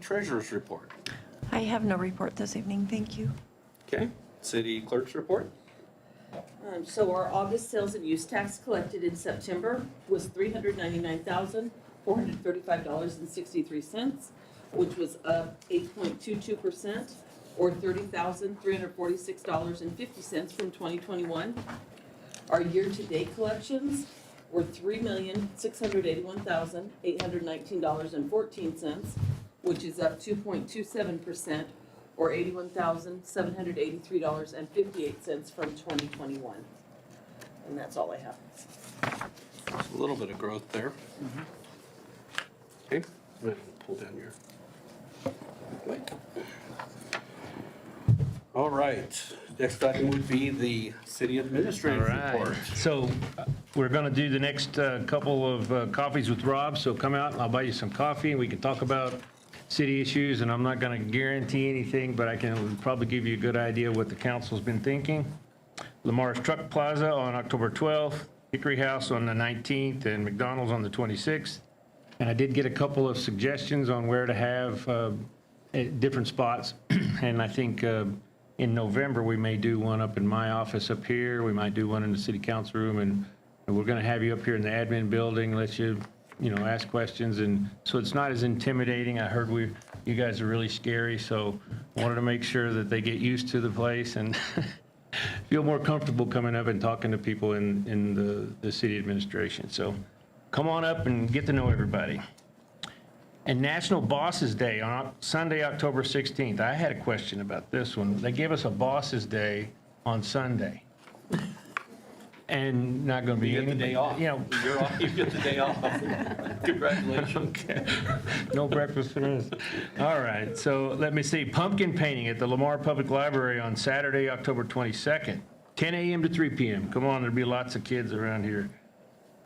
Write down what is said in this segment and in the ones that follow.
Treasurer's report. I have no report this evening, thank you. Okay, city clerk's report. So our August sales and use tax collected in September was $399,435.63, which was up 8.22%, or $30,346.50 from 2021. Our year-to-date collections were $3,681,819.14, which is up 2.27%, or $81,783.58 from 2021. And that's all I have. A little bit of growth there. Okay, I'm gonna pull down your mic. All right, next item would be the city All administrator's right, report. so we're gonna do the next couple of coffees with Rob, so come out and I'll buy you some coffee and we can talk about city issues, and I'm not gonna guarantee anything, but I can probably give you a good idea what the council's been thinking. Lamar's Truck Plaza on October 12th, Hickory House on the 19th, and McDonald's on the 26th. And I did get a couple of suggestions on where to have at different spots, and I think in November, we may do one up in my office up here, we might do one in the city council room, and we're gonna have you up here in the admin building, let you ask questions, and so it's not as intimidating. I heard you guys are really scary, so I wanted to make sure that they get used to the place and feel more comfortable coming up and talking to people in the city administration. So come on up and get to know everybody. And National Bosses Day on Sunday, October 16th. I had a question about this one. They gave us a Bosses Day on Sunday. And not going to be You get the any day off. You're off, you get the day off. Congratulations. Okay. No breakfast for us. All right, so let me see. Pumpkin painting at the Lamar Public Library on Saturday, October 22nd, 10 a.m. to 3 p.m. Come on, there'll be lots of kids around here.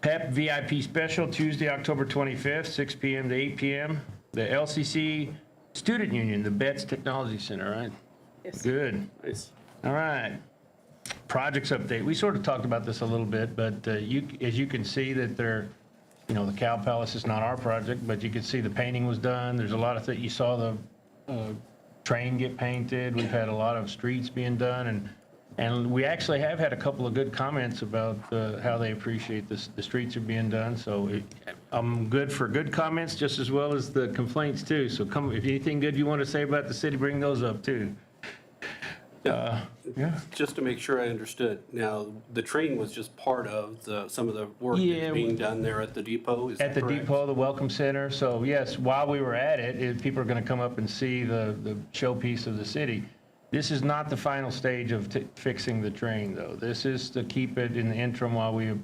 PEP VIP special Tuesday, October 25th, 6 p.m. to 8 p.m. The LCC Student Union, the Betts Technology Center, right? Yes. Good. Nice. All right. Projects update. We sort of talked about this a little bit, but as you can see that the Cow Palace is not our project, but you can see the painting was done. There's a lot of things. You saw the train get painted. We've had a lot of streets being done, and we actually have had a couple of good comments about how they appreciate the streets are being done. So I'm good for good comments just as well as the complaints too. So come, if anything good you want to say about the city, bring those up too. Yeah. Just to make sure I understood, now, the train was just part of some of the work Yeah, that's being done there at the depot, is At that the correct? depot, the Welcome Center. So yes, while we were at it, people are going to come up and see the showpiece of the city. This is not the final stage of fixing the train, though. This is to keep it in the interim while we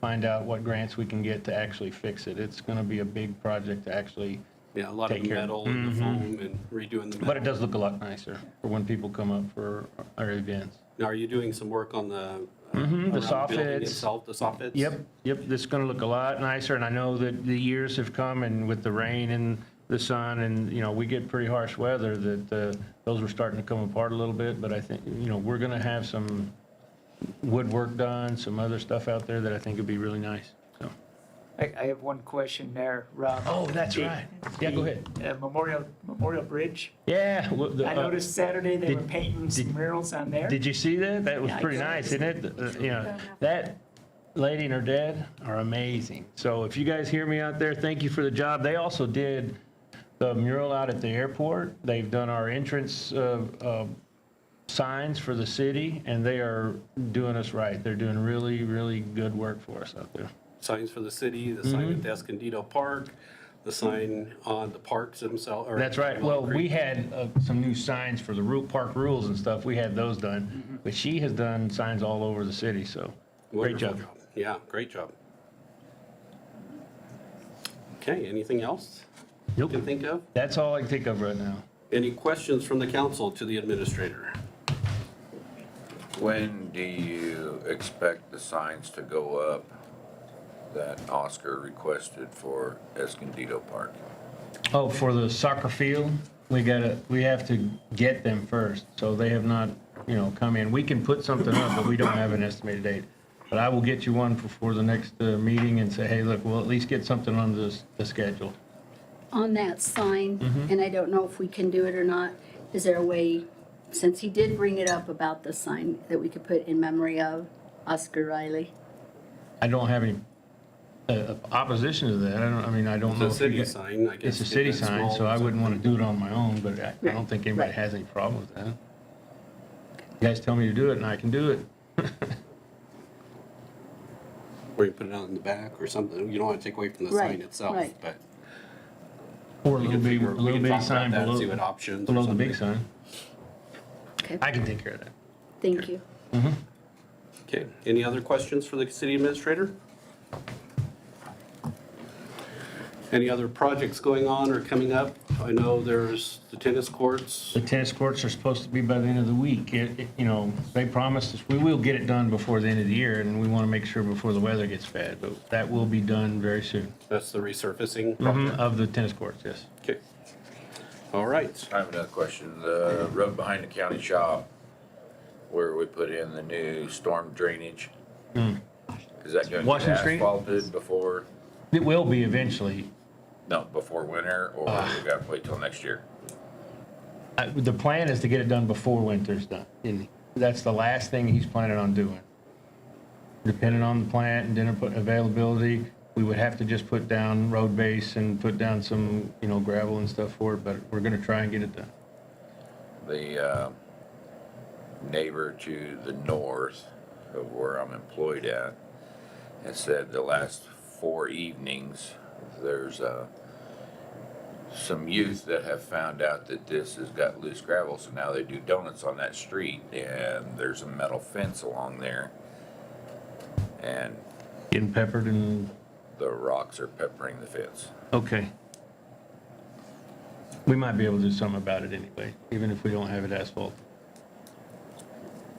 find out what grants we can get to actually fix it. It's going to be a big project to actually, Yeah, a lot of Take care. metal and the foam and redoing the metal. but it does look a lot nicer for when people come up for our events. Now, are you doing some work on the The around building soffits. itself, the soffits? Yep, this is going to look a lot nicer, and I know that the years have come, and with the rain and the sun, and, we get pretty harsh weather, that those were starting to come apart a little bit, but I think, we're going to have some woodwork done, some other stuff out there that I think would be really nice, so. I have one question there, Rob. Oh, that's The- right. Yeah, go ahead. Memorial Bridge. Yeah. I noticed Saturday they were did- painting some murals on there. Did you see that? That was Yeah, I pretty did. nice, isn't it? That lady and her dad are amazing. So if you guys hear me out there, thank you for the job. They also did the mural out at the airport. They've done our entrance signs for the city, and they are doing us right. They're doing really, really good work for us out there. Signs for the city, the sign at Escondido Park, the sign on the parks themselves. or That's right. Walnut Well, Creek. we had some new signs for the park rules and stuff. We had those done, but she has done signs all over the city, so great Wonderful job. Yeah, great job. Okay, anything else you Nope. can think of? That's all I can think of right now. Any questions from the council to the administrator? When do you expect the signs to go up that Oscar requested for Escondido Park? Oh, for the soccer field, we have to get them first, so they have not, come in. We can put something up, but we don't have an estimated date. But I will get you one before the next meeting and say, hey, look, we'll at least get something on the schedule. On that sign, Mm-hmm. and I don't know if we can do it or not, is there a way, since he did bring it up about the sign, that we could put in memory of Oscar Riley? I don't have any opposition to that. I don't It's know. a if city you- sign, I guess. It's a city get that sign, small so I or wouldn't want to something. do it on my own, but I don't Right, think anybody right. has any problem with that. You guys tell me to do it and I can do it. Or you put it out in the back or something. You don't want to take away from the sign Right, itself, right. but. Or a we little can big, figure- a we little can bitty talk about sign that, below, See what options or below the big something. sign. Okay, I can take care of that. thank you. Okay, any other questions for the city administrator? Any other projects going on or coming up? I know there's the tennis courts. The tennis courts are supposed to be by the end of the week. They promised us, we will get it done before the end of the year, and we want to make sure before the weather gets bad, but that will be done very soon. That's the resurfacing project. Of the tennis courts, yes. Okay. All right. I have another question. The road behind the county shop, where we put in the new storm drainage, is that going to Washington get Street? asphalted before, It will be eventually. no, before winter, or we gotta wait till next year? The plan is to get it done before winter's done. And that's the last thing he's planning on doing. Depending on the plant and dinner availability, we would have to just put down road base and put down some, gravel and stuff for it, but we're gonna try and get it done. The neighbor to the north of where I'm employed at has said the last 4 evenings, there's some youth that have found out that this has got loose gravel, so now they do donuts on that street, and there's a metal fence along there, and Getting peppered and, the rocks are peppering the fence. okay. We might be able to do something about it anyway, even if we don't have it asphalt.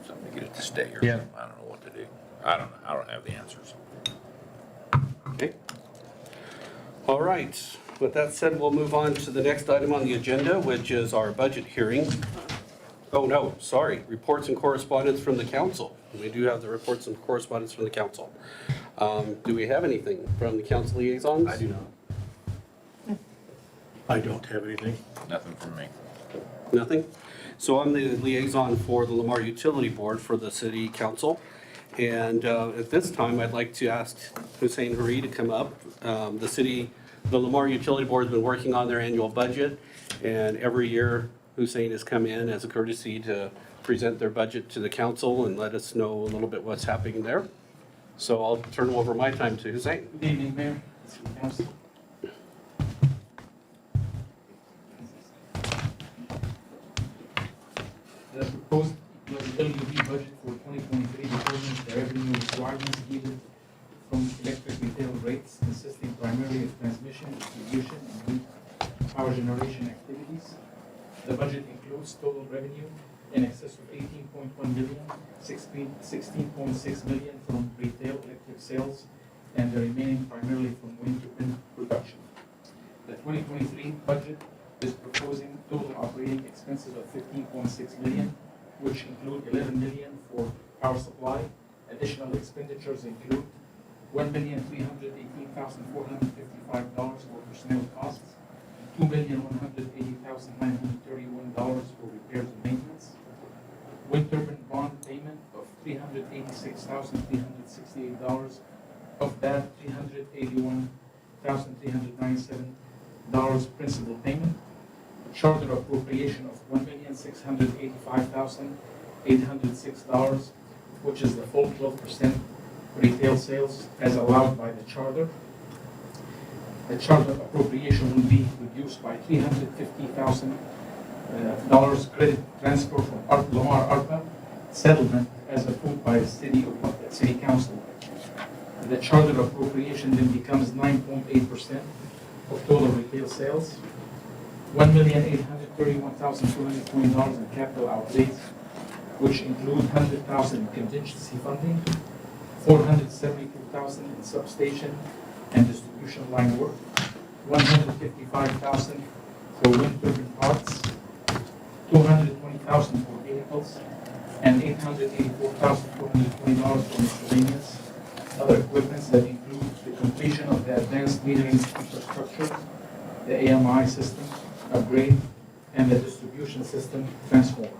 Something to get it to stay or Yeah. something. I don't know what to do. I don't have the answers. Okay. All right. With that said, we'll move on to the next item on the agenda, which is our budget hearing. Oh, no, sorry. Reports and correspondence from the council. We do have the reports and correspondence from the council. Do we have anything from the council liaisons? I do not. I don't have anything. Nothing from me. Nothing? So I'm the liaison for the Lamar Utility Board for the city council. And at this time, I'd like to ask Hussein Hari to come up. The Lamar Utility Board has been working on their annual budget, and every year Hussein has come in as a courtesy to present their budget to the council and let us know a little bit what's happening there. So I'll turn over my time to Hussein. Good evening, Mayor. City Council. The proposed LUB budget for 2023 determines the revenue requirements needed from electric retail rates consisting primarily of transmission, distribution, and power generation activities. The budget includes total revenue in excess of 18.1 million, 16.6 million from retail electric sales, and the remaining primarily from wind turbine production. The 2023 budget is proposing total operating expenses of 15.6 million, which include 11 million for power supply. Additional expenditures include $1,318,455 for personnel costs, $2,180,931 for repairs and maintenance, wind turbine bond payment of $386,368. Of that, $381,397 principal payment, charter appropriation of $1,685,806, which is the full 12% retail sales as allowed by the charter. The charter appropriation will be reduced by $350,000 credit transfer from Lamar ARPA settlement as approved by the city council. The charter appropriation then becomes 9.8% of total retail sales. $1,831,220 in capital outlays, which include $100,000 in contingency funding, $472,000 in substation and distribution line work, $155,000 for wind turbine parts, $220,000 for vehicles, and $884,420 for miscellaneous other equipments that include the completion of the advanced metering infrastructure, the AMI system upgrade, and the distribution system transformers.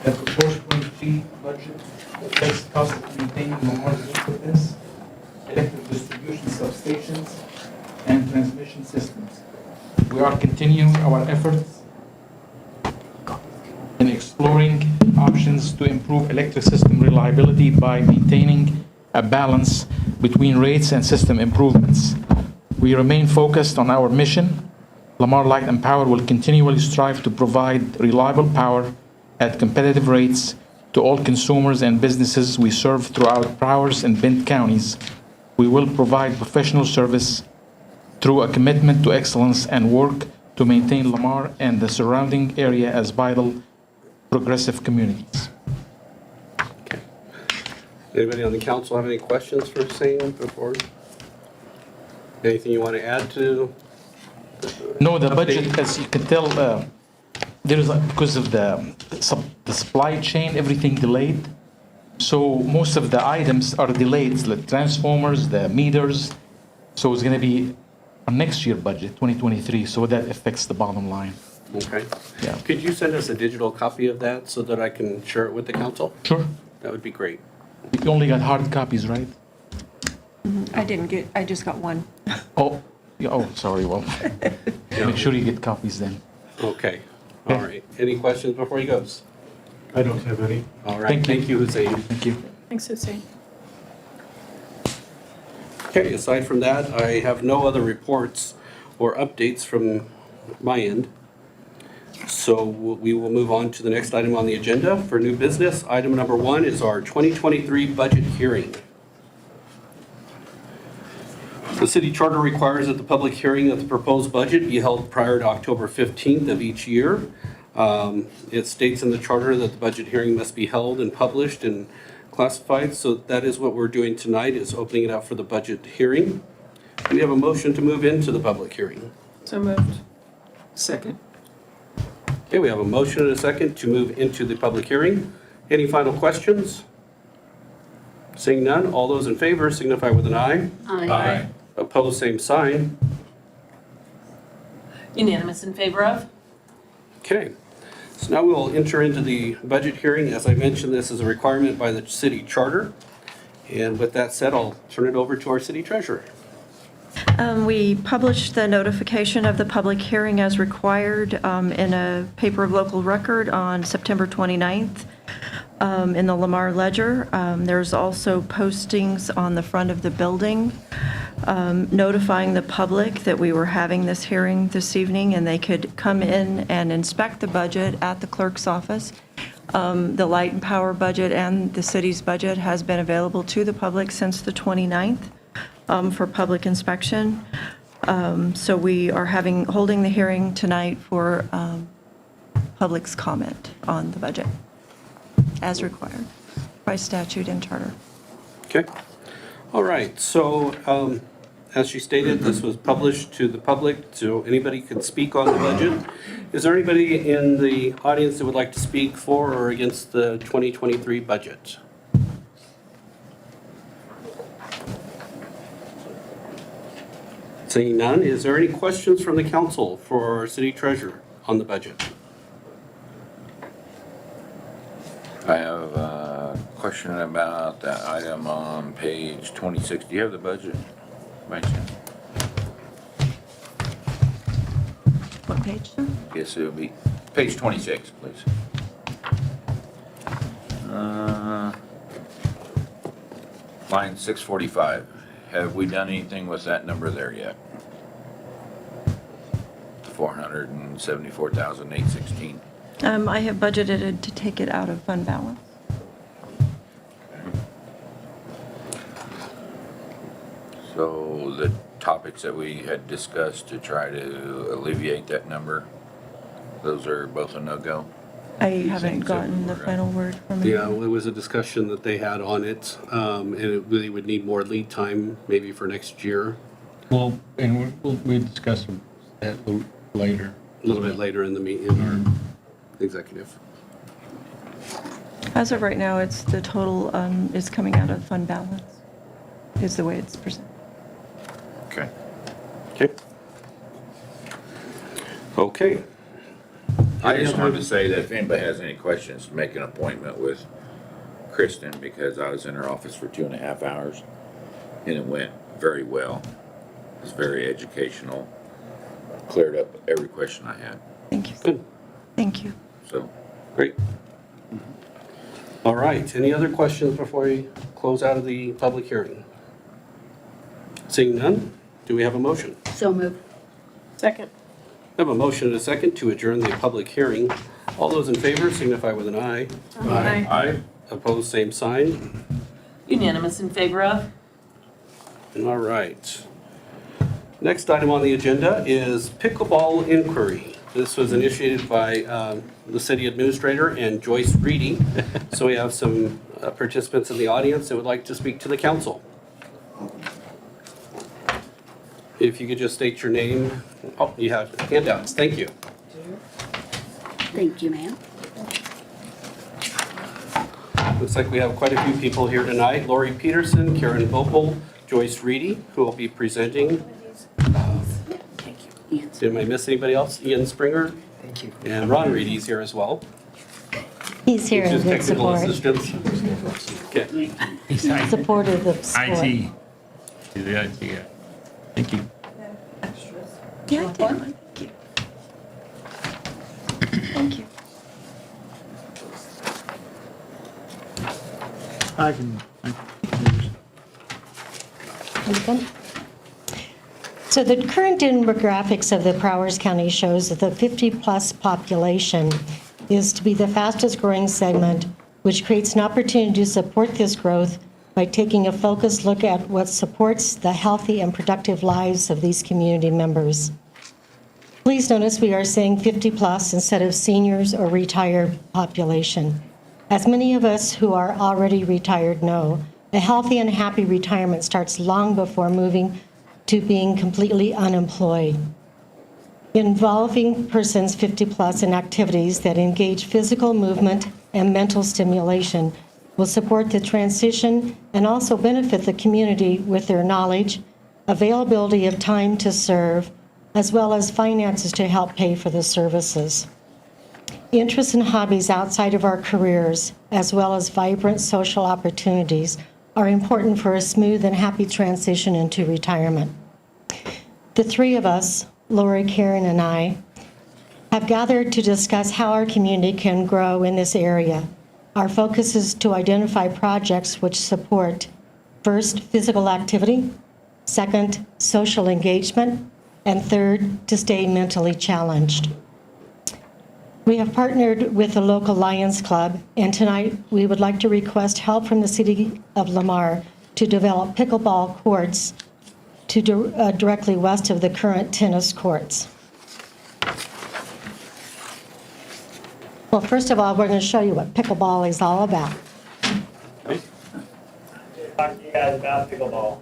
The proposed 23 budget reflects cost of maintaining Lamar's equipment, electric distribution substations, and transmission systems. We are continuing our efforts in exploring options to improve electric system reliability by maintaining a balance between rates and system improvements. We remain focused on our mission. Lamar Light and Power will continually strive to provide reliable power at competitive rates to all consumers and businesses we serve throughout Broward and Bent counties. We will provide professional service through a commitment to excellence and work to maintain Lamar and the surrounding area as vital, progressive communities. Anybody on the council have any questions for Hussein before? Anything you want to add to? No, the budget, as you can tell, because of the supply chain, everything delayed. So most of the items are delayed, like transformers, the meters. So it's going to be a next year budget, 2023. So that affects the bottom line. Okay. Yeah. Could you send us a digital copy of that so that I can share it with the council? Sure. That would be great. You only got hard copies, right? I just got one. Oh, yeah, oh, sorry. Well, make sure you get copies then. Okay. All right. Any questions before he goes? I don't have any. All right. Thank you. Thank you, Hussein. Thank you. Thanks, Hussein. Okay, aside from that, I have no other reports or updates from my end. So we will move on to the next item on the agenda for new business. Item number 1 is our 2023 budget hearing. The city charter requires that the public hearing of the proposed budget be held prior to October 15th of each year. It states in the charter that the budget hearing must be held and published and classified. So that is what we're doing tonight, is opening it up for the budget hearing. We have a motion to move into the public hearing. So moved. Second. Okay, we have a motion and a second to move into the public hearing. Any final questions? Seeing none, all those in favor signify with an aye. Aye. Opposed, same sign. Unanimous in favor of? Okay, so now we will enter into the budget hearing. As I mentioned, this is a requirement by the city charter. And with that said, I'll turn it over to our city treasurer. We published the notification of the public hearing as required in a paper of local record on September 29th in the Lamar Ledger. There's also postings on the front of the building notifying the public that we were having this hearing this evening and they could come in and inspect the budget at the clerk's office. The light and power budget and the city's budget has been available to the public since the 29th. For public inspection. So we are holding the hearing tonight for public's comment on the budget as required by statute and charter. Okay, all right, so as she stated, this was published to the public, so anybody can speak on the budget. Is there anybody in the audience that would like to speak for or against the 2023 budget? Seeing none, is there any questions from the council for our city treasurer on the budget? I have a question about that item on page 26. Do you have the budget by chance? What page, sir? Yes, it would be page 26, please. Line 645. Have we done anything with that number there yet? 474,816. I have budgeted to take it out of fund balance. So the topics that we had discussed to try to alleviate that number, those are both a no-go? I haven't gotten the final word from you. Yeah, well, it was a discussion that they had on it, and it really would need more lead time, maybe for next year, Well, and we discuss that later. a little bit later in the meeting, in our executive. As of right now, it's the total is coming out of fund balance, is the way it's presented. Okay. Okay. Okay. I just wanted to say that if anybody has any questions, make an appointment with Kristen, because I was in her office for 2.5 hours and it went very well. It was very educational, cleared up every question I had, Thank you. Good. Thank you. so. Great. All right, any other questions before we close out of the public hearing? Seeing none, do we have a motion? So move. Second. We have a motion and a second to adjourn the public hearing. All those in favor signify with an aye. Aye. Opposed, same sign. Unanimous in favor of? All right. Next item on the agenda is pickleball inquiry. This was initiated by the city administrator and Joyce Reedy. So we have some participants in the audience that would like to speak to the council. If you could just state your name. Oh, you have handouts. Thank you. Thank you, ma'am. Looks like we have quite a few people here tonight. Lori Peterson, Karen Vopel, Joyce Reedy, who will be presenting. Did I miss anybody else? Ian Springer? Thank you. And Ron Reedy's here as well. He's here in Just good technical support, assistance. Okay. supportive of sport. IT. He's the IT guy. Thank you. Yeah, I did. Thank you. Thank you. Okay. So the current demographics of the Prowers County shows that the 50-plus population is to be the fastest growing segment, which creates an opportunity to support this growth by taking a focused look at what supports the healthy and productive lives of these community members. Please notice we are saying 50-plus instead of seniors or retired population. As many of us who are already retired know, a healthy and happy retirement starts long before moving to being completely unemployed. Involving persons 50-plus in activities that engage physical movement and mental stimulation will support the transition and also benefit the community with their knowledge, availability of time to serve, as well as finances to help pay for the services. Interests and hobbies outside of our careers, as well as vibrant social opportunities, are important for a smooth and happy transition into retirement. The three of us, Lori, Karen, and I, have gathered to discuss how our community can grow in this area. Our focus is to identify projects which support, first, physical activity, second, social engagement, and third, to stay mentally challenged. We have partnered with the local Lions Club, and tonight we would like to request help from the City of Lamar to develop pickleball courts to directly west of the current tennis courts. Well, first of all, we're going to show you what pickleball is all about. Talk to you guys about pickleball.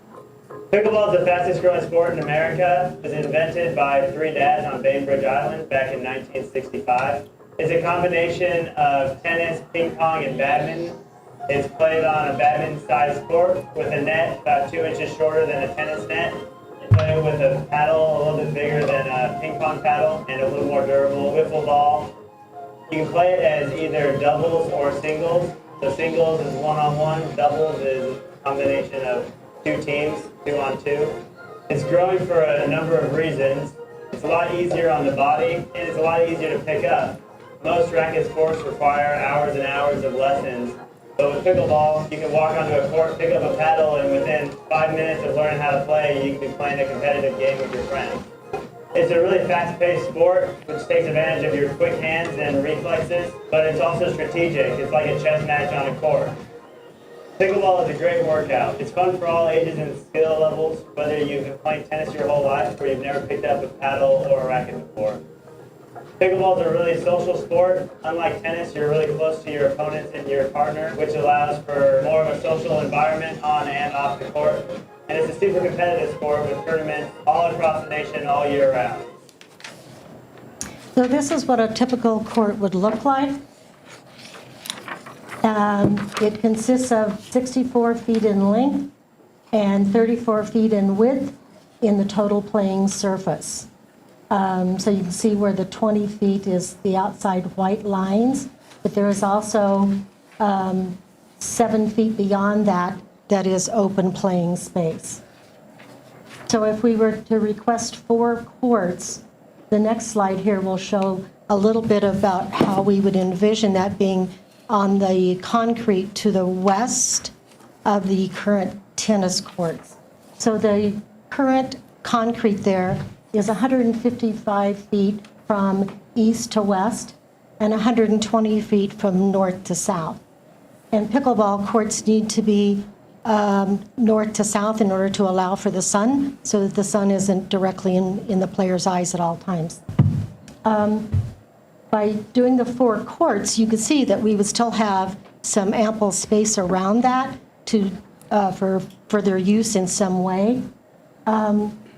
Pickleball is the fastest growing sport in America. It was invented by three dads on Bainbridge Island back in 1965. It's a combination of tennis, ping pong, and badminton. It's played on a badminton-sized court with a net about 2 inches shorter than a tennis net. You play it with a paddle a little bit bigger than a ping pong paddle and a little more durable wiffle ball. You can play it as either doubles or singles. So singles is one-on-one, doubles is a combination of two teams, 2-on-2. It's growing for a number of reasons. It's a lot easier on the body, and it's a lot easier to pick up. Most racket sports require hours and hours of lessons. But with pickleball, you can walk onto a court, pick up a paddle, and within 5 minutes of learning how to play, you can be playing a competitive game with your friends. It's a really fast-paced sport, which takes advantage of your quick hands and reflexes, but it's also strategic. It's like a chess match on a court. Pickleball is a great workout. It's fun for all ages and skill levels, whether you've been playing tennis your whole life or you've never picked up a paddle or a racket before. Pickleball is a really social sport. Unlike tennis, you're really close to your opponents and your partner, which allows for more of a social environment on and off the court. And it's a super competitive sport with tournaments all across the nation all year round. So this is what a typical court would look like. It consists of 64 feet in length and 34 feet in width. in the total playing surface. So you can see where the 20 feet is the outside white lines, but there is also 7 feet beyond that that is open playing space. So if we were to request 4 courts, the next slide here will show a little bit about how we would envision that being on the concrete to the west of the current tennis courts. So the current concrete there is 155 feet from east to west and 120 feet from north to south. And pickleball courts need to be north to south in order to allow for the sun, so that the sun isn't directly in the player's eyes at all times. By doing the 4 courts, you can see that we would still have some ample space around that to for further use in some way.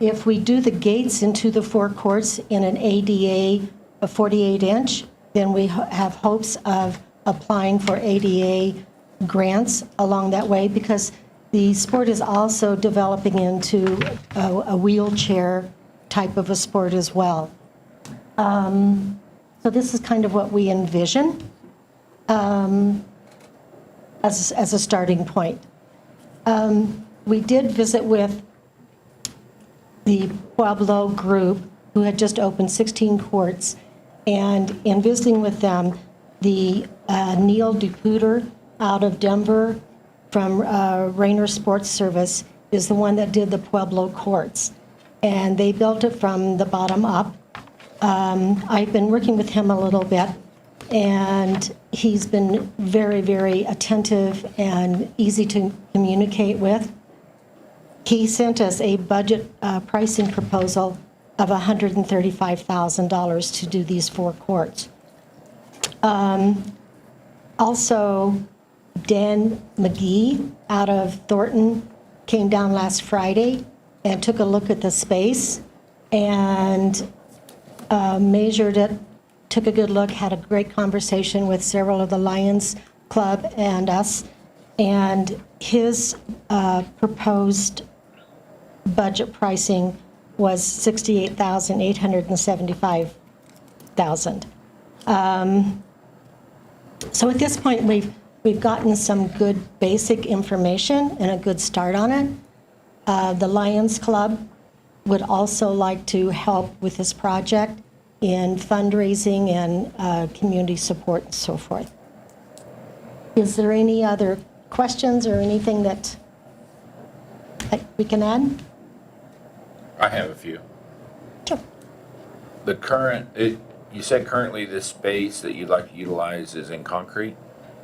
If we do the gates into the 4 courts in an ADA of 48-inch, then we have hopes of applying for ADA grants along that way, because the sport is also developing into a wheelchair type of a sport as well. So this is kind of what we envision as a starting point. We did visit with the Pueblo group, who had just opened 16 courts, and in visiting with them, the Neil DePuter out of Denver from Rainer Sports Service is the one that did the Pueblo courts, and they built it from the bottom up. I've been working with him a little bit, and he's been very, very attentive and easy to communicate with. He sent us a budget pricing proposal of $135,000 to do these 4 courts. Also, Dan McGee out of Thornton came down last Friday and took a look at the space and measured it, took a good look, had a great conversation with several of the Lions Club and us, and his proposed budget pricing was $68,875,000. So at this point, we've gotten some good basic information and a good start on it. The Lions Club would also like to help with this project in fundraising and community support and so forth. Is there any other questions or anything that we can add? I have a few. Sure. The current, you said currently this space that you'd like to utilize is in concrete?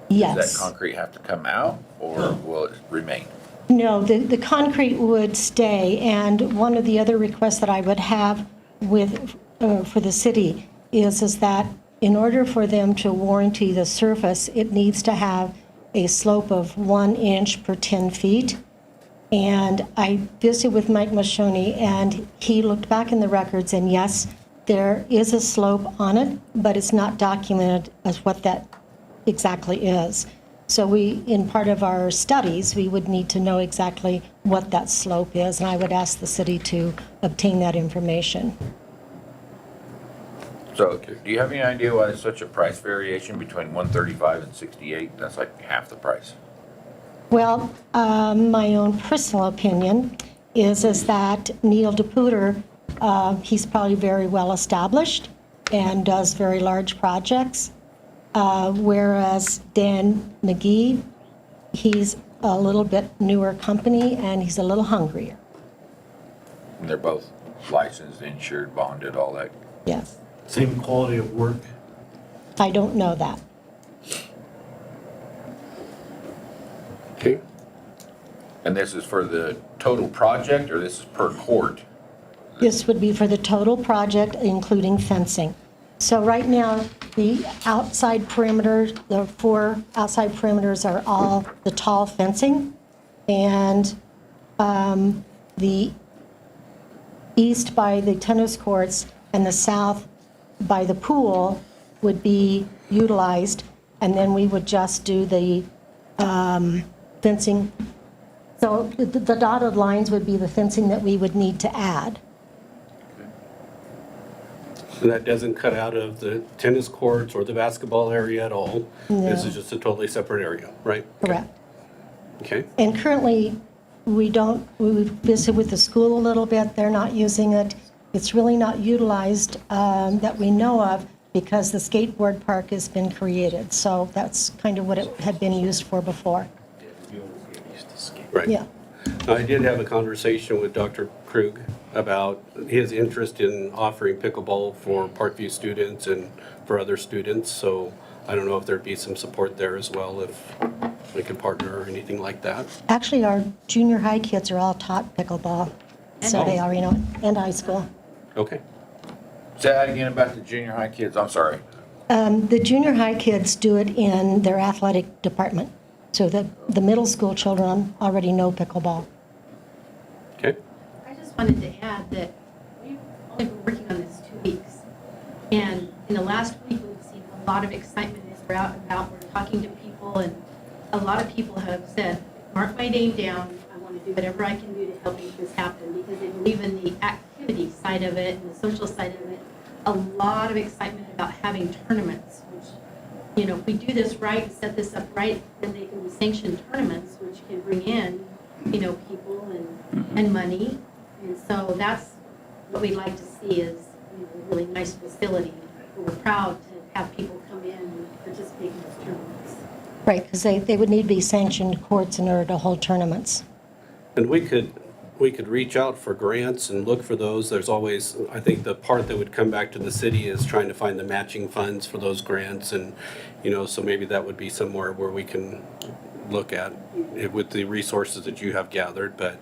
Yes. Does that concrete have to come out, or will it remain? No, the concrete would stay, and one of the other requests that I would have with, for the city is that in order for them to warranty the surface, it needs to have a slope of 1 inch per 10 feet. And I visited with Mike Mashoni, and he looked back in the records, and yes, there is a slope on it, but it's not documented as what that exactly is. So in part of our studies, we would need to know exactly what that slope is, and I would ask the city to obtain that information. So, do you have any idea why there's such a price variation between 135 and 68? That's like half the price. Well, my own personal opinion is that Neil DePuter, he's probably very well established and does very large projects, whereas Dan McGee, he's a little bit newer company and he's a little hungrier. And they're both licensed, insured, bonded, all that. Yes. Same quality of work. I don't know that. Okay. And this is for the total project, or this is per court? This would be for the total project, including fencing. So right now, the outside perimeter, the 4 outside perimeters are all the tall fencing, and the east by the tennis courts and the south by the pool would be utilized, and then we would just do the fencing So the dotted lines would be the fencing that we would need to add. And that doesn't cut out of the tennis courts or the basketball area at all? This No. is just a totally separate area, right? Correct. Okay, And currently, we visit with the school a little bit, they're not using it. It's really not utilized that we know of because the skateboard park has been created. So that's kind of what it had been used for before. right. Yeah. I did have a conversation with Dr. Krug about his interest in offering pickleball for Parkview students and for other students. So I don't know if there'd be some support there as well, if we could partner or anything like that. Actually, our junior high kids are all taught pickleball. So they already know it, and high school. Okay. Say that again about the junior high kids, I'm sorry. The junior high kids do it in their athletic department. So the middle school children already know pickleball. Okay. I just wanted to add that we've only been working on this 2 weeks. And in the last week, we've seen a lot of excitement as we're out and about. We're talking to people, and a lot of people have said, mark my name down. I want to do whatever I can do to help make this happen, because they believe in the activity side of it and the social side of it. A lot of excitement about having tournaments, which, you know, if we do this right and set this up right, then they can be sanctioned tournaments, which can bring in, you know, people and money. And so that's what we'd like to see is, you know, a really nice facility. We're proud to have people come in and participate in those tournaments. Right, because they would need to be sanctioned courts in order to hold tournaments. And we could reach out for grants and look for those. There's always, I think the part that would come back to the city is trying to find the matching funds for those grants. And, you know, so maybe that would be somewhere where we can look at it with the resources that you have gathered. But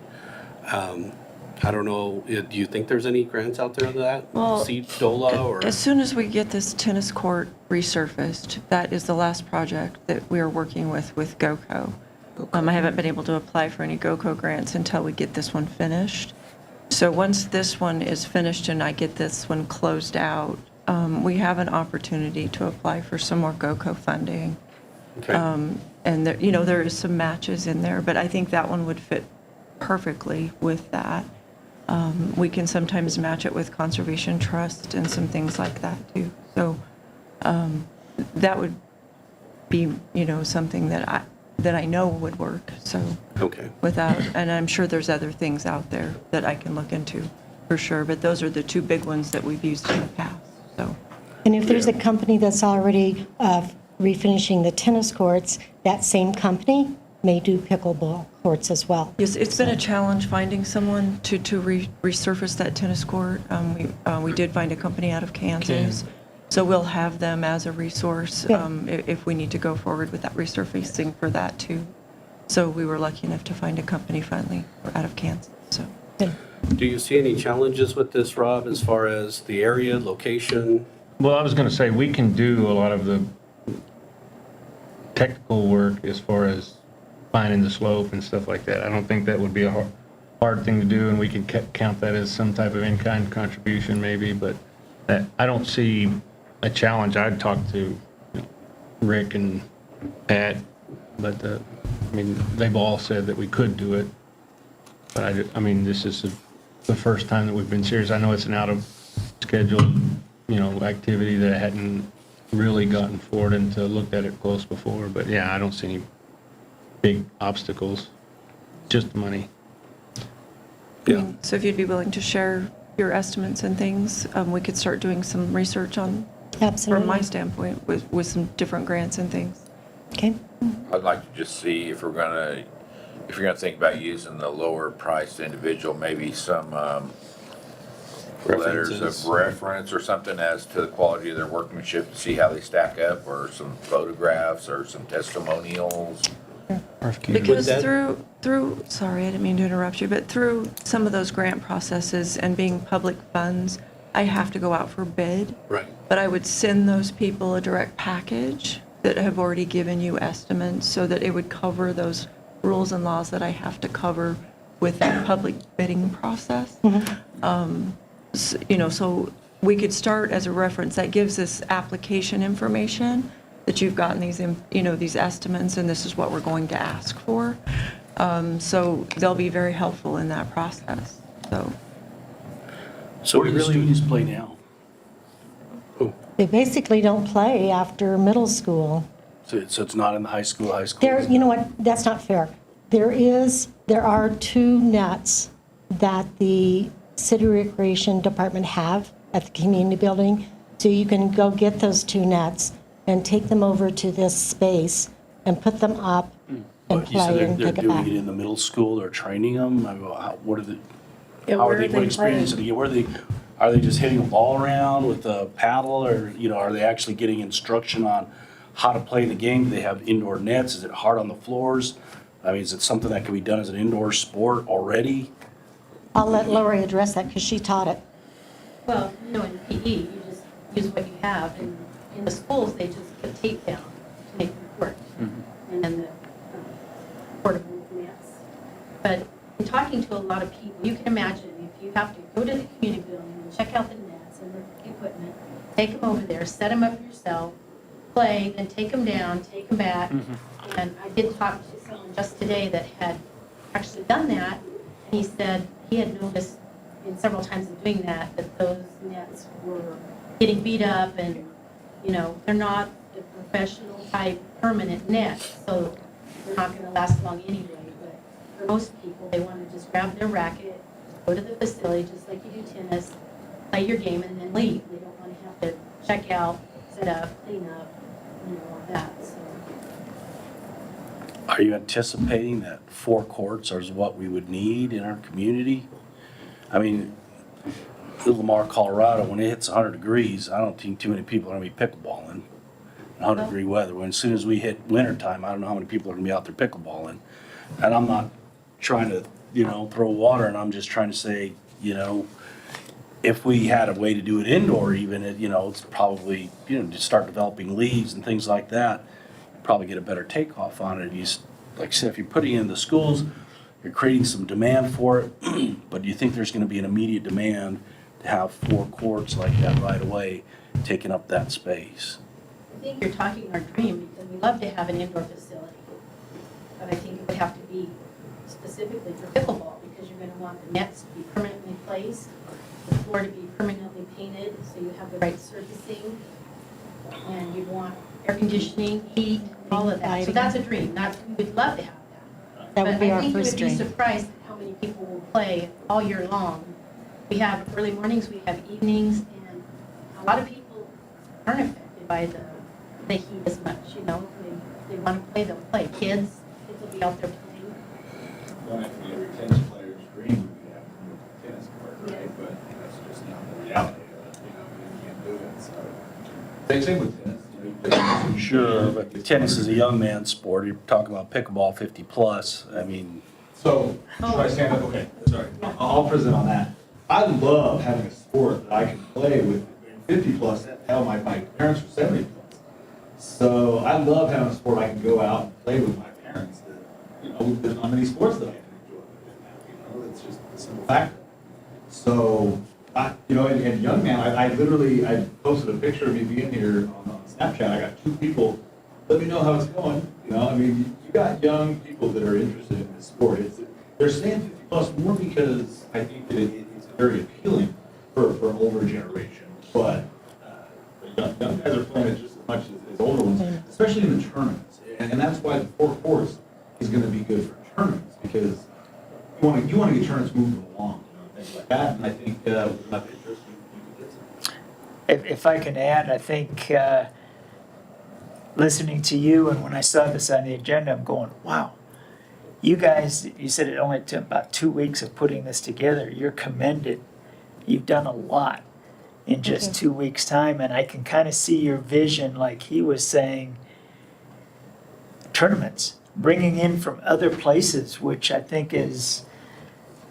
I don't know, do you think there's any grants out there that Well, seed DOLA or? As soon as we get this tennis court resurfaced, that is the last project that we are working with GOCO. I haven't been able to apply for any GOCO grants until we get this one finished. So once this one is finished and I get this one closed out, we have an opportunity to apply for some more GOCO funding. Okay. And there, you know, there is some matches in there, but I think that one would fit perfectly with that. We can sometimes match it with Conservation Trust and some things like that too. So that would be, you know, something that I know would work. So Okay. without, and I'm sure there's other things out there that I can look into for sure, but those are the two big ones that we've used in the past. So And if there's a company that's already refinishing the tennis courts, that same company may do pickleball courts as well. yes, it's been a challenge finding someone to resurface that tennis court. We did find a company out of Kansas. So we'll have them as a resource Yeah. if we need to go forward with that resurfacing for that too. So we were lucky enough to find a company finally out of Kansas, so. Do you see any challenges with this, Rob, as far as the area, location? Well, I was going to say, we can do a lot of the technical work as far as finding the slope and stuff like that. I don't think that would be a hard thing to do, and we could count that as some type of in-kind contribution maybe, but I don't see a challenge. I'd talk to Rick and Pat, but I mean, they've all said that we could do it. But I mean, this is the first time that we've been serious. I know it's an out of schedule, you know, activity that I hadn't really gotten forward into looked at it close before. But yeah, I don't see any big obstacles, just money. Yeah. So if you'd be willing to share your estimates and things, we could start doing some research on, Absolutely. from my standpoint, with some different grants and things. Okay. I'd like to just see if you're gonna think about using the lower priced individual, maybe some letters References. of reference or something as to the quality of their workmanship to see how they stack up, or some photographs or some testimonials. Because that- through, sorry, I didn't mean to interrupt you, but through some of those grant processes and being public funds, I have to go out for bid. Right. But I would send those people a direct package that have already given you estimates so that it would cover those rules and laws that I have to cover with that public bidding process. You know, so we could start as a reference. That gives us application information that you've gotten these, you know, these estimates, and this is what we're going to ask for. So they'll be very helpful in that process, so. So where do the students play now? They basically don't play after middle school. So it's not in the high school? There, you know what, that's not fair. There are 2 nets that the city recreation department have at the community building. So you can go get those 2 nets and take them over to this space and put them up and But you said play and they're take it back. doing it in the middle school, they're training them? I go, what are the, Yeah, how where are they, are what they experience do they get? Where are they just hitting a ball around with a paddle, or, are they actually getting instruction on how to play the game? Do they have indoor nets? Is it hard on the floors? I mean, is it something that can be done as an indoor sport already? I'll let Lori address that because she taught it. Well, in PE, you just use what you have, and in the schools, they just put tape down to make them work. And then the portable nets. But in talking to a lot of people, you can imagine if you have to go to the community building and check out the nets and the equipment, take them over there, set them up yourself, play, then take them down, take them back. And I did talk to someone just today that had actually done that, and he said he had noticed in several times of doing that those nets were getting beat up, and they're not the professional type permanent nets, so they're not going to last long anyway. But for most people, they want to just grab their racket, go to the facility just like you do tennis, play your game, and then leave. They don't want to have to check out, set up, clean up, all that. So. Are you anticipating that 4 courts is what we would need in our community? I mean, Lamar, Colorado, when it hits 100 degrees, I don't think too many people are going to be pickleballing in 100-degree weather. When as soon as we hit wintertime, I don't know how many people are going to be out there pickleballing. And I'm not trying to, throw water, and I'm just trying to say, if we had a way to do it indoor even, it's probably, to start developing leagues and things like that, probably get a better takeoff on it. Like I said, if you're putting it in the schools, you're creating some demand for it, but do you think there's going to be an immediate demand to have 4 courts like that right away, taking up that space? I think you're talking our dream, because we love to have an indoor facility. But I think it would have to be specifically for pickleball, because you're going to want the nets to be permanently placed, the floor to be permanently painted, so you have the right surfacing, and you'd want air conditioning, heat, all of that. So that's a dream. We would love to have that. That would be our first But I think you would dream. be surprised at how many people will play all year long. We have early mornings, we have evenings, and a lot of people aren't affected by the heat as much, They want to play, they'll play. Kids will be out there playing. Don't have to be every tennis player's dream would be having a tennis court, right? But that's just not the reality of it, you can't do it, so. Same with tennis. Sure, but tennis is a young man's sport. You're talking about pickleball 50 plus. I mean, So, should I stand up? Okay, sorry. I'll present on that. I love having a sport that I can play with 50 plus. Hell, my parents were 70 plus. So I love having a sport I can go out and play with my parents. That, there's not many sports that I can enjoy with them. It's just a simple factor. So, and young man, I posted a picture of me being here on Snapchat. I got 2 people. Let me know how it's going. You got young people that are interested in this sport. They're saying 50 plus more because I think that it's very appealing for an older generation. But young guys are playing it just as much as older ones, especially in the tournaments. And that's why the 4 courts is going to be good for tournaments, because you want to get tournaments moving along, things like that. And I think with enough interest, you can get some. If I can add, I think listening to you, and when I saw this on the agenda, I'm going, wow. You guys, you said it only took about 2 weeks of putting this together. You're commended. You've done a lot in just 2 weeks' time, and I can kind of see your vision, like he was saying, tournaments, bringing in from other places, which I think is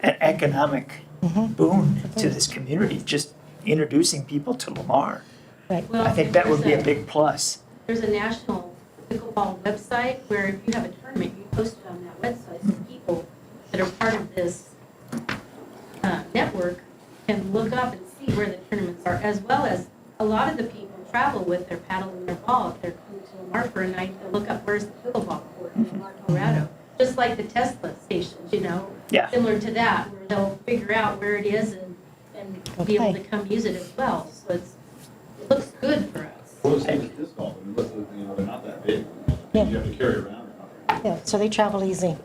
an economic boon to this community, just introducing people to Lamar. Right. Well, I think that would be a big plus. There's a national pickleball website where if you have a tournament, you post it on that website, so people that are part of this network can look up and see where the tournaments are, as well as a lot of the people travel with their paddle and their ball. If they're coming to Lamar for a night, they'll look up where's the pickleball court in Lamar, Colorado. just like the Tesla stations, you know? Yeah. Similar to that, where they'll figure out where it is and be able Okay. to come use it as well. So it looks good for us. Well, it's like this golf, I mean, they're not that big. Yeah. You have to carry around. Yeah, so they travel easy.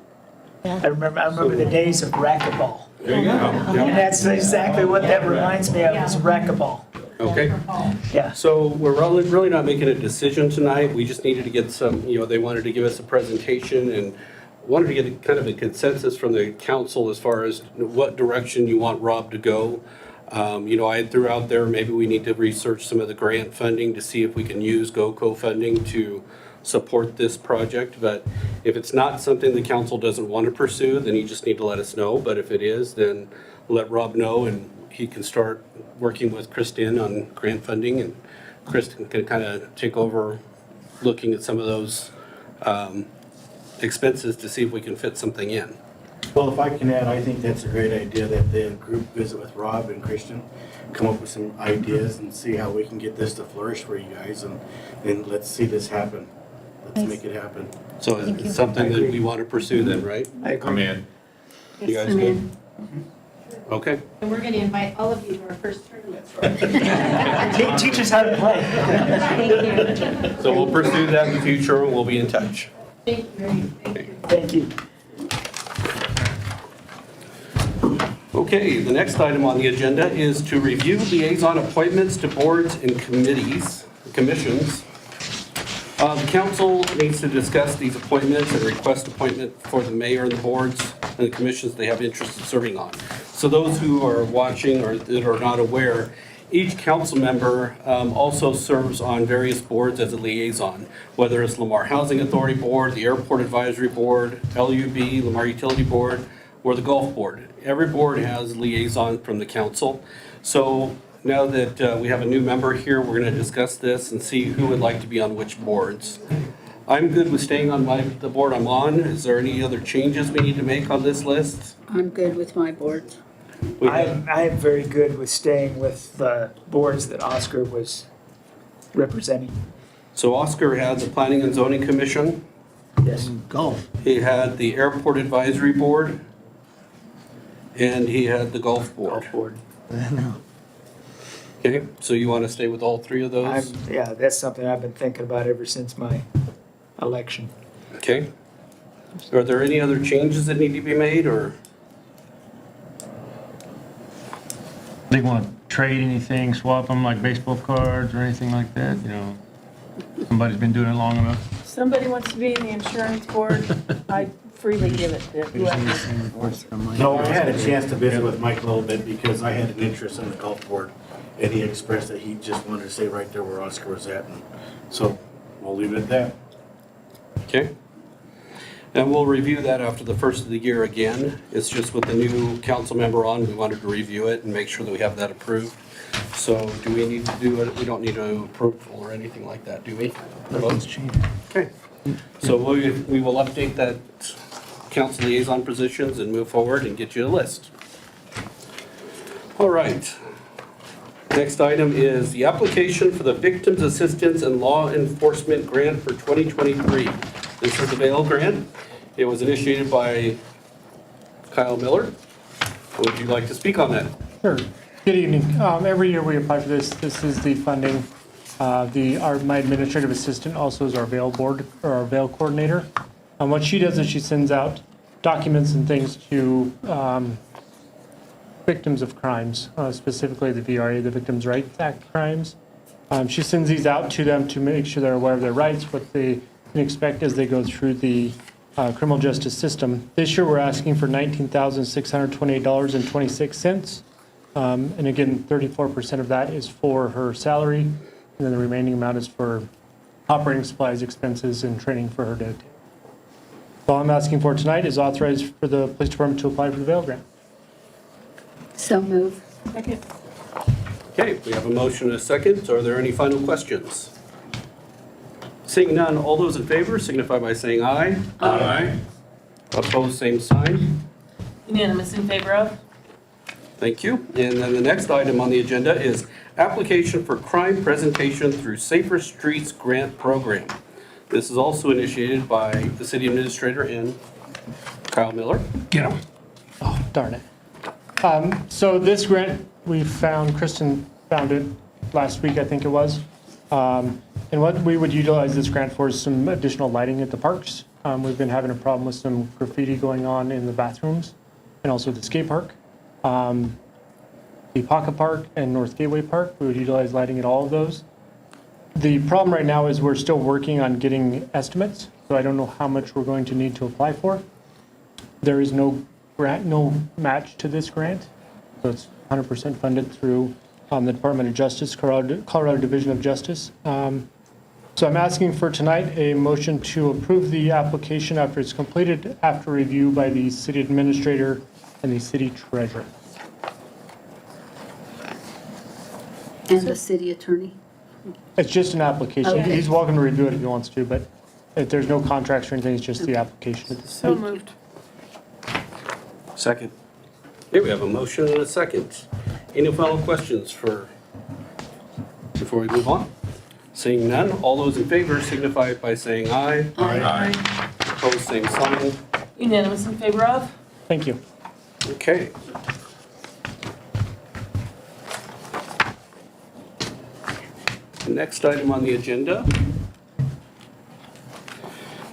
I remember the days of racquetball. There you go. And that's exactly what that reminds me of, is racquetball. Okay. Yeah. So we're really not making a decision tonight. We just needed to get some, they wanted to give us a presentation and wanted to get kind of a consensus from the council as far as what direction you want Rob to go. I threw out there, maybe we need to research some of the grant funding to see if we can use GOCO funding to support this project. But if it's not something the council doesn't want to pursue, then you just need to let us know. But if it is, then let Rob know and he can start working with Kristen on grant funding, and Kristen can kind of take over looking at some of those expenses to see if we can fit something in. Well, if I can add, I think that's a great idea that the group visit with Rob and Christian, come up with some ideas and see how we can get this to flourish for you guys, and let's see this happen. Let's make it happen. So it's something that we want to pursue then, right? I agree. in. You guys I'm good? in. Okay. And we're going to invite all of you to our first tournament. Teach us how to play. Thank you. So we'll pursue that in the future and we'll be in touch. Thank you very much. Thank you. Okay, the next item on the agenda is to review liaison appointments to boards and commissions. The council needs to discuss these appointments and request appointment for the mayor and the boards and the commissions they have interest in serving on. So those who are watching or that are not aware, each council member also serves on various boards as a liaison, whether it's Lamar Housing Authority Board, the Airport Advisory Board, LUB, Lamar Utility Board, or the Golf Board. Every board has liaison from the council. So now that we have a new member here, we're going to discuss this and see who would like to be on which boards. I'm good with staying on the board I'm on. Is there any other changes we need to make on this list? I'm good with my boards. I am very good with staying with the boards that Oscar was representing. So Oscar had the Planning and Zoning Commission. Yes. Golf. He had the Airport Advisory Board. And he had the Golf Board. Golf board. Okay, so you want to stay with all three of those? Yeah, that's something I've been thinking about ever since my election. Okay. Are there any other changes that need to be made, or? They want to trade anything, swap them like baseball cards or anything like that, Somebody's been doing it long enough. Somebody wants to be in the insurance board, I freely give it to whoever. No, I had a chance to visit with Mike a little bit because I had an interest in the golf board, and he expressed that he just wanted to stay right there where Oscar was at, and so we'll leave it at that. Okay. And we'll review that after the first of the year again. It's just with the new council member on, we wanted to review it and make sure that we have that approved. So do we need to do it? We don't need to approval or anything like that, do we? Nothing's changed. Okay. So we will update that council liaison positions and move forward and get you a list. All right. Next item is the application for the Victims Assistance and Law Enforcement Grant for 2023. This is the Vail Grant. It was initiated by Kyle Miller. Would you like to speak on that? Sure. Good evening. Every year we apply for this. This is the funding. My administrative assistant also is our Vail board or our Vail coordinator. What she does is she sends out documents and things to victims of crimes, specifically the VRA, the Victims' Rights Act crimes. She sends these out to them to make sure they're aware of their rights, what they can expect as they go through the criminal justice system. This year we're asking for $19,628.26. And again, 34% of that is for her salary, and then the remaining amount is for operating supplies, expenses, and training for her to. All I'm asking for tonight is authorized for the police department to apply for the Vail Grant. So move. Okay, we have a motion and a second. Are there any final questions? Seeing none, all those in favor signify by saying aye. Aye. Opposed, same sign. Unanimous in favor of? Thank you. And then the next item on the agenda is application for crime presentation through Safer Streets Grant Program. This is also initiated by the city administrator and Kyle Miller. Get them. Oh, darn it. So this grant, we found, Kristen found it last week, I think it was. And what we would utilize this grant for is some additional lighting at the parks. We've been having a problem with some graffiti going on in the bathrooms and also the skate park. The Pocket Park and North Gateway Park, we would utilize lighting at all of those. The problem right now is we're still working on getting estimates, so I don't know how much we're going to need to apply for. There is no grant, no match to this grant, so it's 100% funded through the Department of Justice, Colorado Division of Justice. So I'm asking for tonight a motion to approve the application after it's completed, after review by the city administrator and the city treasurer. And the city attorney. It's just an application. Okay. He's welcome to review it if he wants to, but if there's no contracts or anything, it's just the application. So moved. Second. Here we have a motion and a second. Any final questions before we move on? Seeing none, all those in favor signify by saying aye. Aye. Opposed, same sign. Unanimous in favor of? Thank you. Okay. The next item on the agenda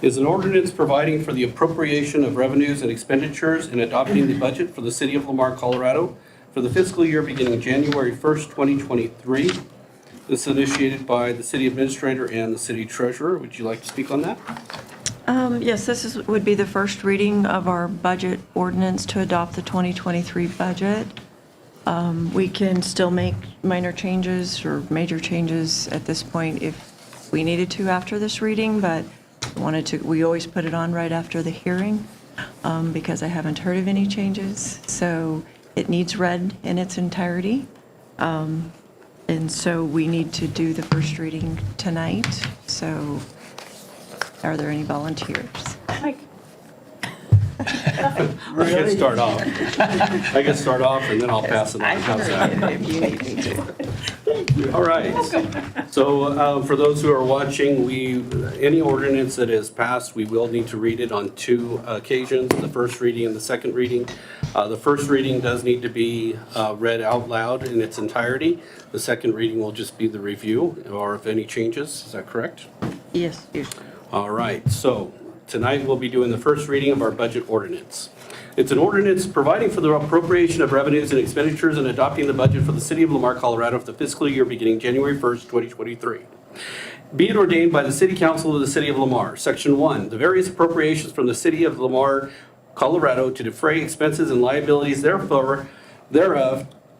is an ordinance providing for the appropriation of revenues and expenditures and adopting the budget for the city of Lamar, Colorado for the fiscal year beginning January 1st, 2023. This is initiated by the city administrator and the city treasurer. Would you like to speak on that? Yes, would be the first reading of our budget ordinance to adopt the 2023 budget. We can still make minor changes or major changes at this point if we needed to after this reading, but we always put it on right after the hearing because I haven't heard of any changes. So it needs read in its entirety. And so we need to do the first reading tonight. So are there any volunteers? Mike? I can start off. I can start off and then I'll pass it on. How's that? If you need me to. All right. So for those who are watching, any ordinance that is passed, we will need to read it on two occasions, the first reading and the second reading. The first reading does need to be read out loud in its entirety. The second reading will just be the review or if any changes. Is that correct? Yes, usually. All right. So tonight we'll be doing the first reading of our budget ordinance. It's an ordinance providing for the appropriation of revenues and expenditures and adopting the budget for the city of Lamar, Colorado for the fiscal year beginning January 1st, 2023. Be it ordained by the City Council of the City of Lamar. Section 1, the various appropriations from the City of Lamar, Colorado to defray expenses and liabilities thereof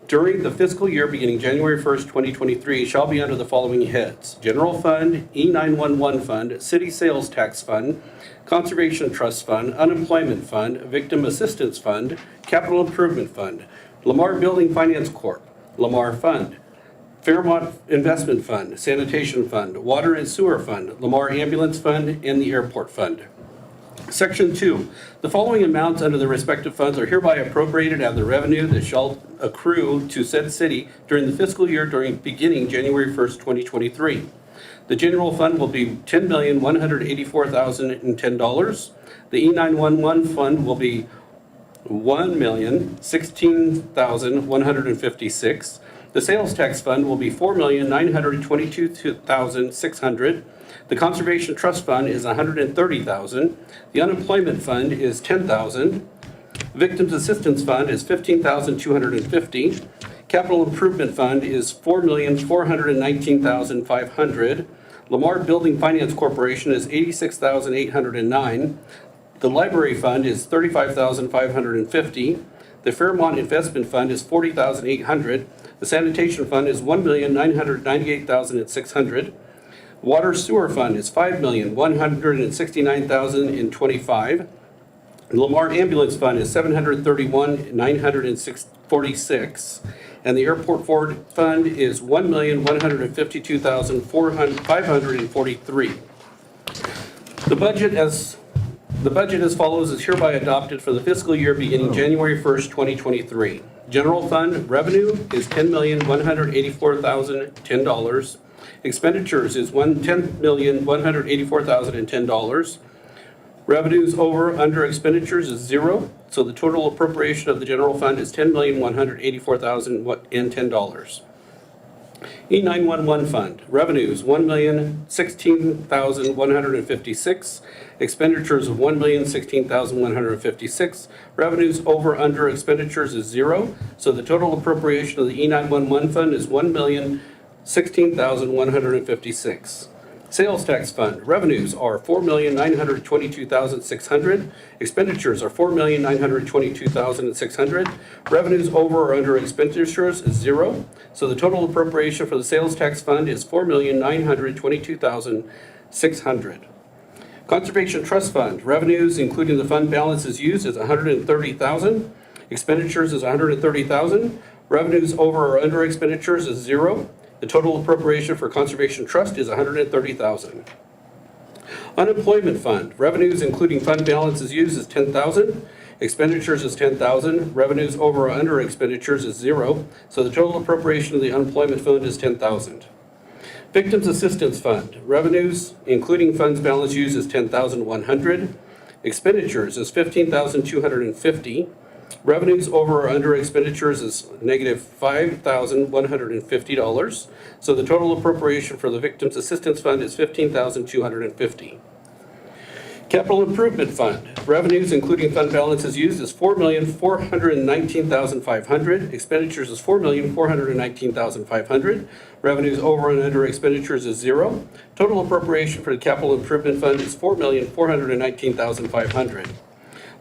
during the fiscal year beginning January 1st, 2023 shall be under the following heads: General Fund, E911 Fund, City Sales Tax Fund, Conservation Trust Fund, Unemployment Fund, Victim Assistance Fund, Capital Improvement Fund, Lamar Building Finance Corp., Lamar Fund, Fairmont Investment Fund, Sanitation Fund, Water and Sewer Fund, Lamar Ambulance Fund, and the Airport Fund. Section 2, the following amounts under the respective funds are hereby appropriated out of the revenue that shall accrue to said city during the fiscal year beginning January 1st, 2023. The general fund will be $10,184,010. The E911 fund will be $1,016,156. The sales tax fund will be $4,922,600. The conservation trust fund is $130,000. The unemployment fund is $10,000. Victims assistance fund is $15,250. Capital improvement fund is $4,419,500. Lamar Building Finance Corporation is $86,809. The library fund is $35,550. The Fairmont Investment Fund is $40,800. The sanitation fund is $1,998,600. Water sewer fund is $5,169,025. Lamar ambulance fund is $731,946. And the airport forward fund is $1,152,543. The budget as follows is hereby adopted for the fiscal year beginning January 1st, 2023. General fund revenue is $10,184,010. Expenditures is $10,184,010. Revenues over under expenditures is 0, so the total appropriation of the general fund is $10,184,010. E911 fund, revenues $1,016,156, expenditures of $1,016,156. Revenues over under expenditures is 0, so the total appropriation of the E911 fund is $1,016,156. Sales tax fund, revenues are $4,922,600, expenditures are $4,922,600. Revenues over or under expenditures is 0, so the total appropriation for the sales tax fund is $4,922,600. Conservation trust fund, revenues including the fund balances used is $130,000, expenditures is $130,000. Revenues over or under expenditures is 0. The total appropriation for Conservation Trust is $130,000. Unemployment fund, revenues including fund balances used is $10,000, expenditures is $10,000, revenues over or under expenditures is 0, so the total appropriation of the unemployment fund is $10,000. Victims Assistance Fund, revenues including funds balance used is $10,100, expenditures is $15,250, revenues over or under expenditures is negative $5,150. So the total appropriation for the Victims Assistance Fund is $15,250. Capital Improvement Fund, revenues including fund balances used is $4,419,500. Expenditures is $4,419,500. Revenues over and under expenditures is 0. Total appropriation for the Capital Improvement Fund is $4,419,500.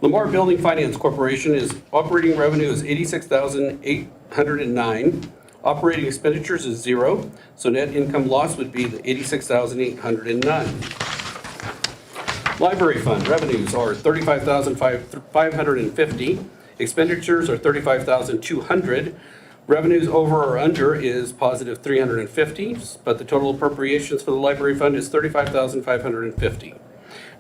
Lamar Building Finance Corporation is operating revenue is $86,809. Operating expenditures is 0, so net income loss would be the $86,809. Library fund revenues are $35,550. Expenditures are $35,200. Revenues over or under is positive $350, but the total appropriations for the library fund is $35,550.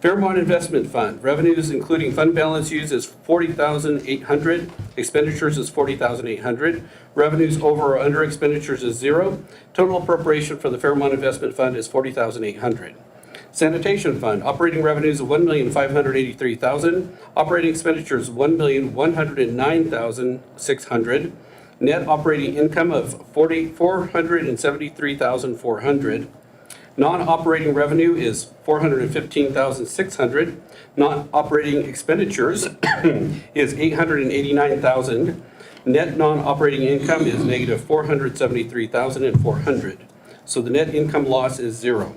Fairmont Investment Fund, revenues including fund balance used is $40,800, expenditures is $40,800, revenues over or under expenditures is 0. Total appropriation for the Fairmont Investment Fund is $40,800. Sanitation Fund, operating revenues of $1,583,000, operating expenditures $1,109,600, net operating income of $473,400. Non-operating revenue is $415,600. Non-operating expenditures is $889,000. Net non-operating income is negative $473,400. So the net income loss is 0.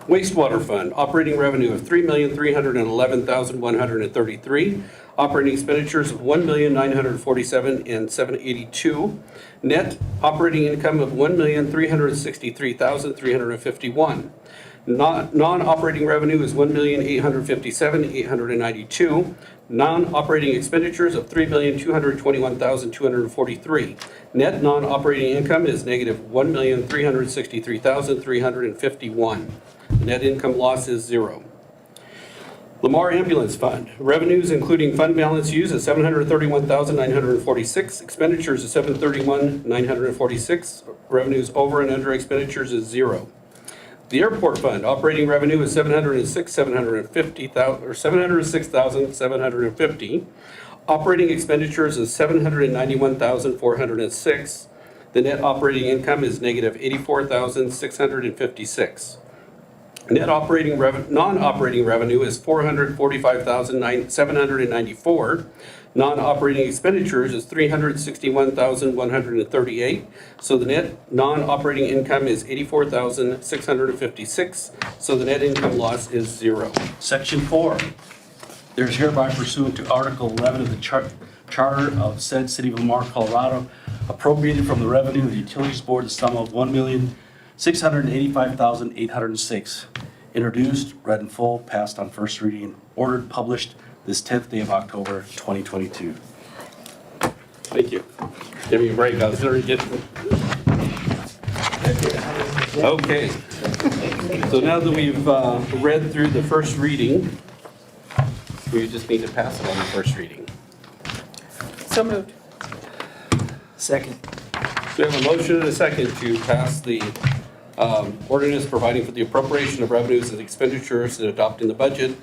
Wastewater Fund, operating revenue of $3,311,133. Operating expenditures of $1,947,782. Net operating income of $1,363,351. Non-operating revenue is $1,857,892. Non-operating expenditures of $3,221,243. Net non-operating income is negative $1,363,351. Net income loss is 0. Lamar Ambulance Fund, revenues including fund balance used is $731,946, expenditures is $731,946, revenues over and under expenditures is 0. The Airport Fund, operating revenue is $706,750. Operating expenditures is $791,406. The net operating income is negative $84,656. Net operating non-operating revenue is $445,794. Non-operating expenditures is $361,138. So the net non-operating income is $84,656. So the net income loss is 0. Section 4, there's hereby pursuant to Article 11 of the Charter of said City of Lamar, Colorado, appropriated from the revenue of the Utilities Board the sum of $1,685,806. Introduced, read in full, passed on first reading, ordered, published this 10th day of October, 2022. Thank you. Give me a break. I was going to get. Okay. So now that we've read through the first reading, we just need to pass it on the first reading. So moved. Second. So we have a motion and a second to pass the ordinance providing for the appropriation of revenues and expenditures and adopting the budget.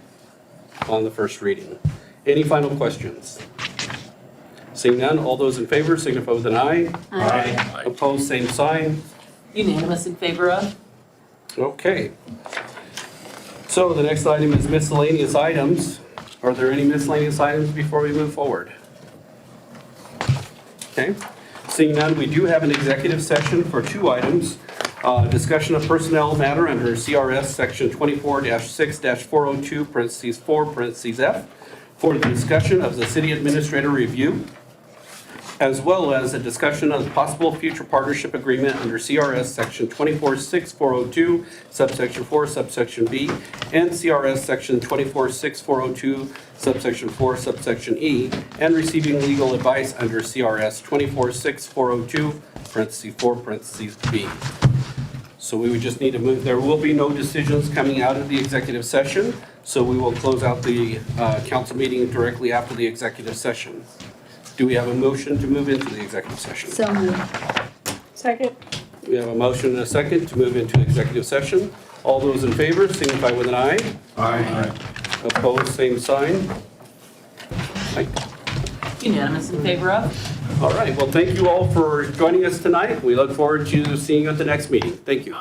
on the first reading. Any final questions? Seeing none, all those in favor signify with an eye. Aye. Opposed, same sign. Unanimous in favor of? Okay. So the next item is miscellaneous items. Are there any miscellaneous items before we move forward? Okay. Seeing none, we do have an executive session for 2 items. Discussion of personnel matter under CRS Section 24-6-402, parentheses 4, parentheses F, for the discussion of the city administrator review, as well as a discussion of possible future partnership agreement under CRS Section 24-6-402, subsection 4, subsection B, and CRS Section 24-6-402, subsection 4, subsection E, and receiving legal advice under CRS 24-6-402, parentheses 4, parentheses B. So we would just need to move, there will be no decisions coming out of the executive session, so we will close out the council meeting directly after the executive session. Do we have a motion to move into the executive session? So moved. Second. We have a motion and a second to move into executive session. All those in favor signify with an eye. Aye. Opposed, same sign. Aye. Unanimous in favor of? All right, well, thank you all for joining us tonight. We look forward to seeing you at the next meeting. Thank you.